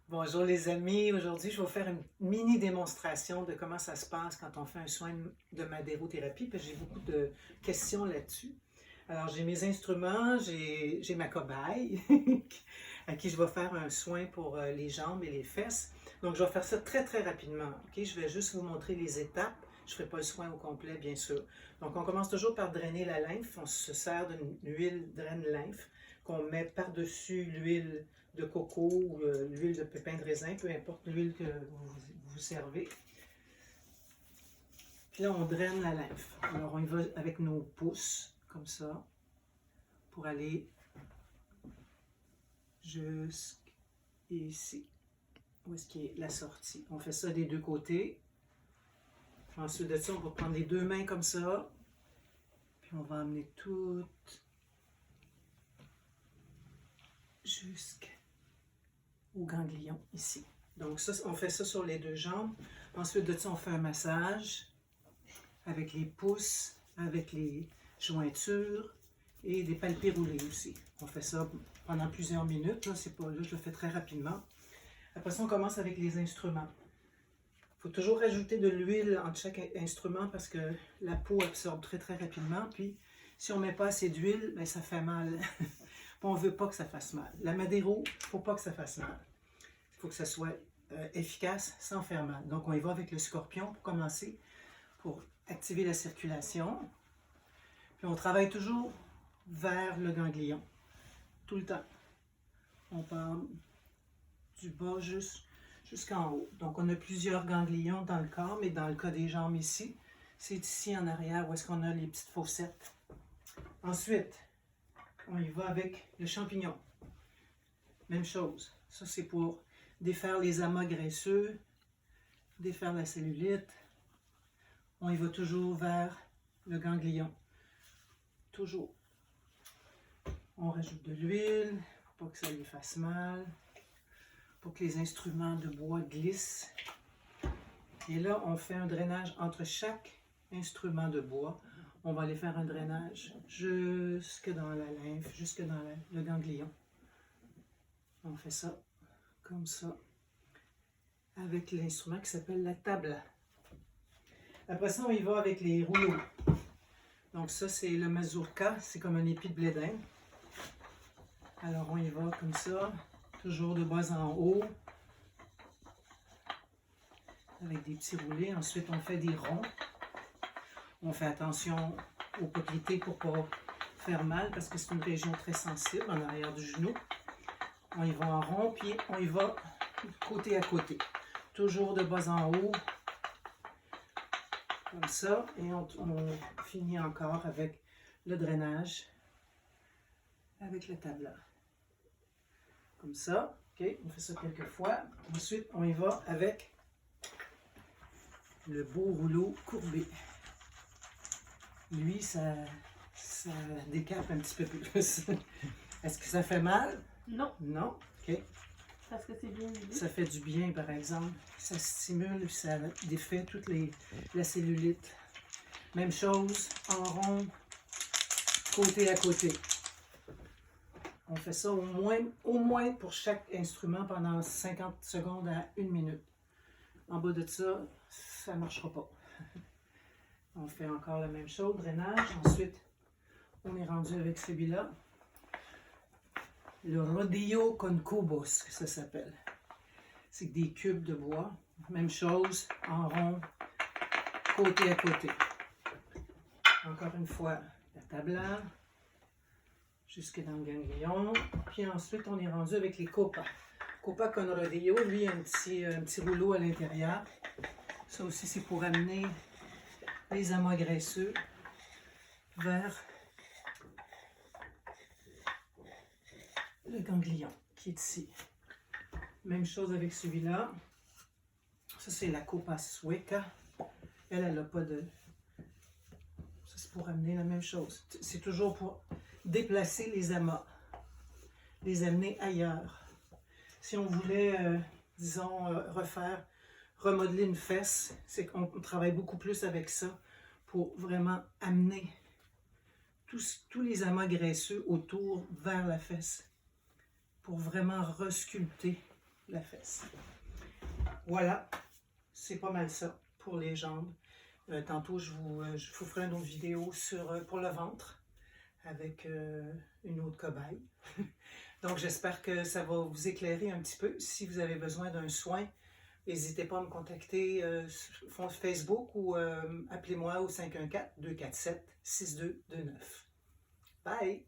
Bonjour les amis, aujourd'hui je vais vous faire une mini démonstration de comment ça se passe quand on fait un soin de madérothérapie, parce que j'ai beaucoup de questions là-dessus. Alors j'ai mes instruments, j'ai ma cobaye à qui je vais faire un soin pour les jambes et les fesses. Donc je vais faire ça très rapidement, ok? Je vais juste vous montrer les étapes, je ne ferai pas le soin au complet bien sûr. Donc on commence toujours par drainer la lymphe, on se sert d'une huile draine-lymphe qu'on met par-dessus l'huile de coco ou l'huile de pépin de raisin, peu importe l'huile que vous servez. Puis là, on draine la lymphe. Alors, on y va avec nos pouces, comme ça, pour aller jusqu'ici, où est-ce qu'il est la sortie. On fait ça des deux côtés. Puis ensuite de ça, on va prendre les deux mains comme ça, puis on va amener tout jusqu'au ganglion, ici. Donc ça, on fait ça sur les deux jambes. Ensuite de ça, on fait un massage avec les pouces, avec les jointures et des palpés roulés aussi. On fait ça pendant plusieurs minutes. Là, je le fais très rapidement. Après ça, on commence avec les instruments. Il faut toujours rajouter de l'huile entre chaque instrument parce que la peau absorbe très rapidement. Puis, si on ne met pas assez d'huile, ben, ça fait mal. On ne veut pas que ça fasse mal. La madéro, il ne faut pas que ça fasse mal. Il faut que ça soit efficace sans faire mal. Donc, on y va avec le scorpion pour commencer, pour activer la circulation. Puis, on travaille toujours vers le ganglion, tout le temps. On part du bas jusqu'en haut. Donc, on a plusieurs ganglions dans le corps, mais dans le cas des jambes ici, c'est ici en arrière où est-ce qu'on a les petites fossettes. Ensuite, on y va avec le champignon. Même chose. Ça, c'est pour défaire les amas graisseux, défaire la cellulite. On y va toujours vers le ganglion. Toujours. On rajoute de l'huile pour pas que ça lui fasse mal, pour que les instruments de bois glissent. Et là, on fait un drainage entre chaque instrument de bois. On va aller faire un drainage jusque dans la lymphe, jusque dans le ganglion. On fait ça comme ça avec l'instrument qui s'appelle la tabla. Après ça, on y va avec les rouleaux. Donc ça, c'est le mazurka, c'est comme un épi de blé d'Inde. Alors on y va comme ça, toujours de bas en haut, avec des petits roulés. Ensuite, on fait des ronds. On fait attention aux poplités pour ne pas faire mal, parce que c'est une région très sensible en arrière du genou. On y va en rond, puis on y va côté à côté. Toujours de bas en haut, comme ça. Et on finit encore avec le drainage, avec la tabla. Comme ça. OK, on fait ça quelques fois. Ensuite, on y va avec le beau rouleau courbé. Lui, ça décape un petit peu plus. Est-ce que ça fait mal? Non. Non? OK. Parce que c'est bien huilé. Ça fait du bien, par exemple. Ça stimule et ça défait toute la cellulite. Même chose, en rond, côté à côté. On fait ça au moins pour chaque instrument pendant 50 secondes à 1 minute. En bas de ça, ça ne marchera pas. On fait encore la même chose, drainage. Ensuite, on est rendu avec celui-là. Le rodillo con cubos, ça s'appelle. C'est des cubes de bois. Même chose, en rond, côté à côté. Encore une fois, la tabla, jusque dans le ganglion. Puis ensuite, on est rendu avec les copas. Copa con rodillo, lui, il y a un petit rouleau à l'intérieur. Ça aussi, c'est pour amener les amas graisseux vers le ganglion qui est ici. Même chose avec celui-là. Ça, c'est la copa sueca. Elle n'a pas de... Ça, c'est pour amener la même chose. C'est toujours pour déplacer les amas, les amener ailleurs. Si on voulait, disons, remodeler une fesse, c'est qu'on travaille beaucoup plus avec ça pour vraiment amener tous les amas graisseux autour vers la fesse, pour vraiment resculpter la fesse. Voilà, c'est pas mal ça pour les jambes. Tantôt, je vous ferai une autre vidéo pour le ventre avec une autre cobaye. Donc, j'espère que ça va vous éclairer un petit peu. Si vous avez besoin d'un soin, n'hésitez pas à me contacter sur Facebook ou appelez-moi au 514-247-6229. Bye!